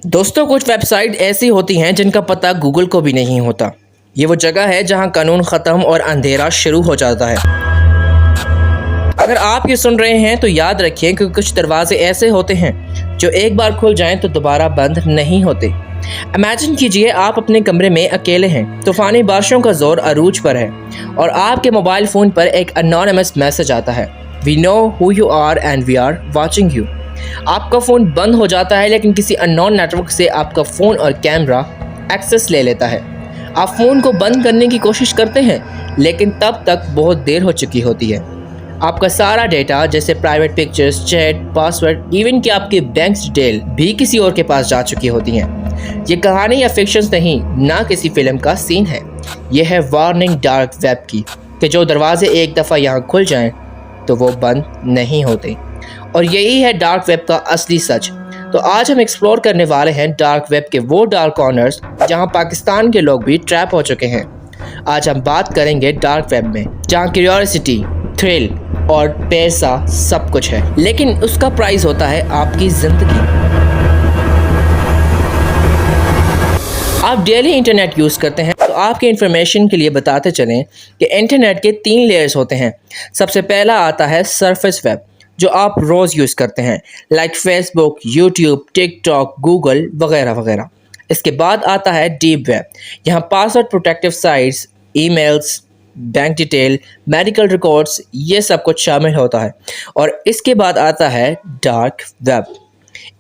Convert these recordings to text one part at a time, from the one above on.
दोस्तों, कुछ वेबसाइट ऐसी होती हैं जिनका पता गूगल को भी नहीं होता। ये वो जगह है जहां कानून ख़त्म और अंधेरा शुरू हो जाता है। अगर आप ये सुन रहे हैं तो याद रखिए कि कुछ दरवाजे ऐसे होते हैं जो एक बार खुल जाएं तो दोबारा बंद नहीं होते। इमेजिन कीजिए, आप अपने कमरे में अकेले हैं, तूफ़ानी बारिशों का जोर अरूज पर है और आपके मोबाइल फ़ोन पर एक अनोनिमस मैसेज आता है, we know who you are and we are watching you. आपका फ़ोन बंद हो जाता है, लेकिन किसी अननोन नेटवर्क से आपका फ़ोन और कैमरा एक्सेस ले लेता है। आप फ़ोन को बंद करने की कोशिश करते हैं, लेकिन तब तक बहुत देर हो चुकी होती है। आपका सारा डेटा, जैसे private pictures, chat, password, even कि आपकी बैंक डिटेल भी किसी और के पास जा चुकी होती हैं। ये कहानी या फिक्शंस नहीं, ना किसी फिल्म का सीन है। यह है वार्निंग डार्क वेब की, कि जो दरवाजे एक दफ़ा यहाँ खुल जाएं तो वो बंद नहीं होते। और यही है डार्क वेब का असली सच। तो आज हम एक्सप्लोर करने वाले हैं डार्क वेब के वो डार्क कॉर्नर्स जहां पाकिस्तान के लोग भी ट्रैप हो चुके हैं। आज हम बात करेंगे डार्क वेब में, जहां क्यूरियोसिटी, थ्रिल और पैसा सब कुछ है, लेकिन उसका प्राइस होता है आपकी ज़िंदगी। आप डेली इंटरनेट यूज़ करते हैं, तो आपके इंफॉर्मेशन के लिए बताते चलें कि इंटरनेट के 3 लेयर्स होते हैं। सबसे पहला आता है सरफेस वेब, जो आप रोज़ यूज़ करते हैं, like Facebook, YouTube, TikTok, Google वगैरह वगैरह। इसके बाद आता है डीप वेब। यहाँ password protective sites, emails, bank detail, medical records, ये सब कुछ शामिल होता है। और इसके बाद आता है डार्क वेब,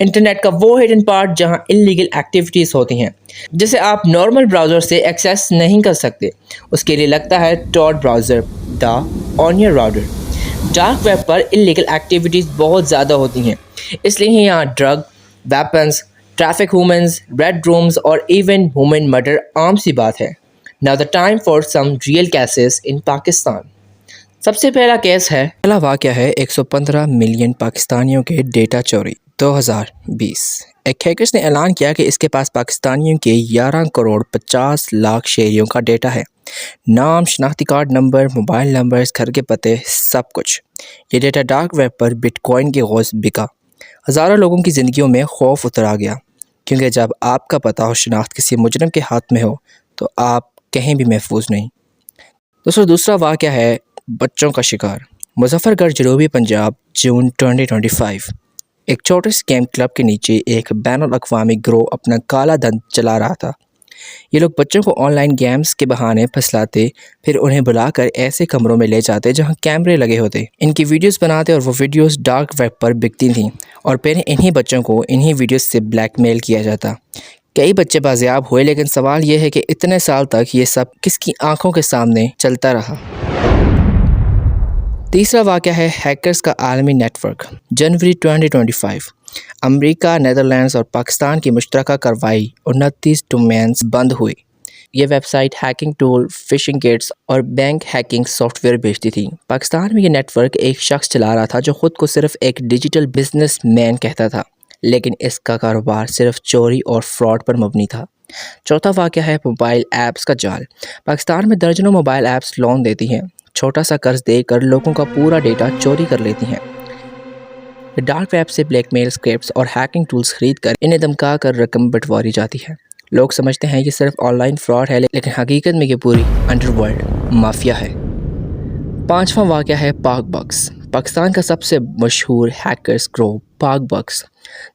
इंटरनेट का वो हिडन पार्ट जहाँ इलीगल एक्टिविटीज़ होती हैं, जिसे आप नॉर्मल ब्राउज़र से एक्सेस नहीं कर सकते। उसके लिए लगता है Tor browser, the onion router. Dark web पर इलीगल एक्टिविटीज़ बहुत ज़्यादा होती हैं, इसलिए यहाँ drug, weapons, traffic humans, red rooms और इवन ह्यूमन मर्डर आम सी बात है। Now the time for some real cases in Pakistan. सबसे पहला केस है, पहला वाक़या है 115 मिलियन पाकिस्तानियों के डेटा चोरी 2020। एक हैकर्स ने ऐलान किया कि इसके पास पाकिस्तानियों के 11 करोड़ 50 लाख शहरियों का डेटा है। नाम, शनाख्ती कार्ड नंबर, मोबाइल नंबर्स, घर के पते, सब कुछ। ये डेटा डार्क वेब पर बिटकॉइन के गौस बिका। हज़ारों लोगों की ज़िंदगियों में खौफ उतर आ गया, क्योंकि जब आपका पता और शनाख्त किसी मुजरम के हाथ में हो तो आप कहीं भी महफूज नहीं। दोस्तों, दूसरा वाक़या है बच्चों का शिकार। मुजफ्फरगढ़, जनूबी पंजाब, जून 2025। एक छोटे से गेम क्लब के नीचे एक बैनुल-अक़वामी गिरोह अपना काला धन चला रहा था। ये लोग बच्चों को ऑनलाइन गेम्स के बहाने फंसलाते, फिर उन्हें बुलाकर ऐसे कमरों में ले जाते जहां कैमरे लगे होते, इनकी वीडियोस बनाते और वो वीडियोस डार्क वेब पर बिकती थीं और फिर इन्हीं बच्चों को इन्हीं वीडियोस से ब्लैकमेल किया जाता। कई बच्चे बाजियाब हुए, लेकिन सवाल ये है कि इतने साल तक ये सब किसकी आंखों के सामने चलता रहा। तीसरा वाक़या है हैकर्स का आलमी नेटवर्क। जनवरी 2025। अमेरिका, नेदरलैंड्स और पाकिस्तान की मुश्तरका कार्रवाई, 29 डोमेन्स बंद हुई। ये website hacking tool, phishing kits और बैंक हैकिंग सॉफ्टवेयर बेचती थी। पाकिस्तान में ये नेटवर्क एक शख्स चला रहा था जो ख़ुद को सिर्फ एक डिजिटल बिजनेसमैन कहता था, लेकिन इसका कारोबार सिर्फ चोरी और फ्रॉड पर मबनी था। चौथा वाक़या है मोबाइल ऐप्स का जाल। पाकिस्तान में दर्जनों मोबाइल ऐप्स लोन देती हैं, छोटा सा कर्ज देकर लोगों का पूरा डेटा चोरी कर लेती हैं। डार्क वेब से ब्लैकमेल स्क्रिप्ट्स और हैकिंग टूल्स खरीद कर इन्हें धमका कर रकम बंटवारी जाती है। लोग समझते हैं ये सिर्फ ऑनलाइन फ्रॉड है, लेकिन हकीकत में ये पूरी अंडरवर्ल्ड माफिया है। पांचवा वाक़या है पाक बक्स। पाकिस्तान का सबसे मशहूर हैकर्स ग्रोह पाक बक्स।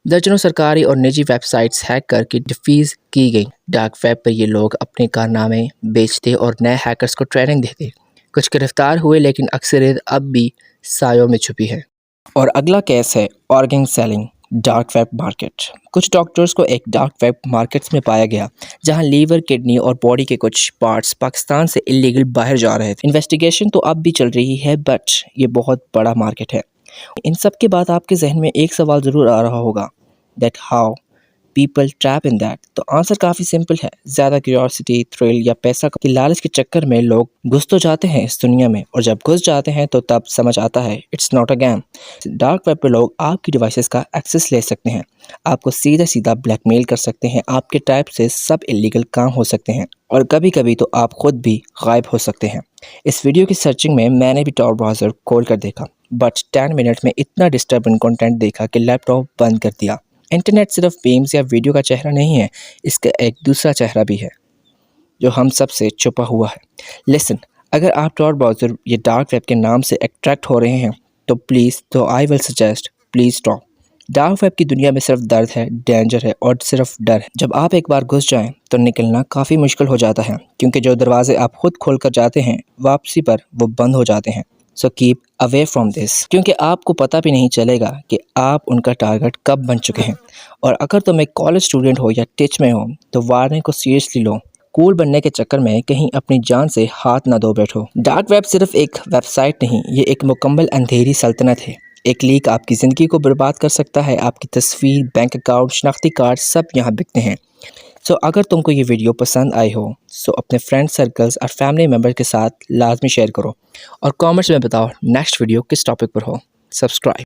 दर्जनों सरकारी और निजी वेबसाइट्स हैक करके डिफीज़ की गई। डार्क वेब पर ये लोग अपने कारनामे बेचते और नए हैकर्स को ट्रेनिंग देते। कुछ गिरफ्तार हुए, लेकिन अक्सरियत अब भी सायों में छुपी है। और अगला केस है organ selling, dark web market. कुछ डॉक्टर्स को एक डार्क वेब मार्केट्स में पाया गया, जहां लीवर, किडनी और बॉडी के कुछ पार्ट्स पाकिस्तान से इलीगल बाहर जा रहे थे। इन्वेस्टिगेशन तो अब भी चल रही है, बट ये बहुत बड़ा मार्केट है। इन सब के बाद आपके जहन में एक सवाल ज़रूर आ रहा होगा, that how people trap in that. तो आंसर काफ़ी सिंपल है, ज़्यादा क्यूरियोसिटी, थ्रिल या पैसा की लालच के चक्कर में लोग घुस तो जाते हैं इस दुनिया में, और जब घुस जाते हैं तो तब समझ आता है it's not a game. Dark web पे लोग आपकी डिवाइसेस का एक्सेस ले सकते हैं, आपको सीधा सीधा ब्लैकमेल कर सकते हैं, आपके टाइप से सब इलीगल काम हो सकते हैं, और कभी कभी तो आप खुद भी गायब हो सकते हैं। इस वीडियो की सर्चिंग में मैंने भी टॉर ब्राउज़र खोल कर देखा, बट 10 मिनट में इतना डिस्टर्बिंग कंटेंट देखा कि लैपटॉप बंद कर दिया। इंटरनेट सिर्फ मीम्स या वीडियो का चेहरा नहीं है, इसका एक दूसरा चेहरा भी है जो हम सब से छुपा हुआ है। लिसन, अगर आप टॉर ब्राउज़र या डार्क वेब के नाम से अट्रैक्ट हो रहे हैं तो I will suggest please stop. Dark web की दुनिया में सिर्फ दर्द है, डेंजर है और सिर्फ डर है। जब आप एक बार घुस जाएं तो निकलना काफ़ी मुश्किल हो जाता है, क्योंकि जो दरवाजे आप खुद खोल कर जाते हैं वापसी पर वो बंद हो जाते हैं। So keep away from this, क्योंकि आपको पता भी नहीं चलेगा कि आप उनका टारगेट कब बन चुके हैं। और अगर तुम एक कॉलेज स्टूडेंट हो या टिच में हो तो वार्निंग को सीरियसली लो। कूल बनने के चक्कर में कहीं अपनी जान से हाथ ना धो बैठो। डार्क वेब सिर्फ एक वेबसाइट नहीं, ये एक मुकम्मल अंधेरी सल्तनत है। एक लीक आपकी ज़िंदगी को बर्बाद कर सकता है। आपकी तस्वीर, बैंक अकाउंट, शनाख्ती कार्ड सब यहाँ बिकते हैं। सो अगर तुमको ये वीडियो पसंद आई हो सो अपने फ्रेंड सर्कल्स और फैमिली मेम्बर के साथ लाजमी शेयर करो और कमेंट्स में बताओ नेक्स्ट वीडियो किस टॉपिक पर हो। सब्सक्राइब।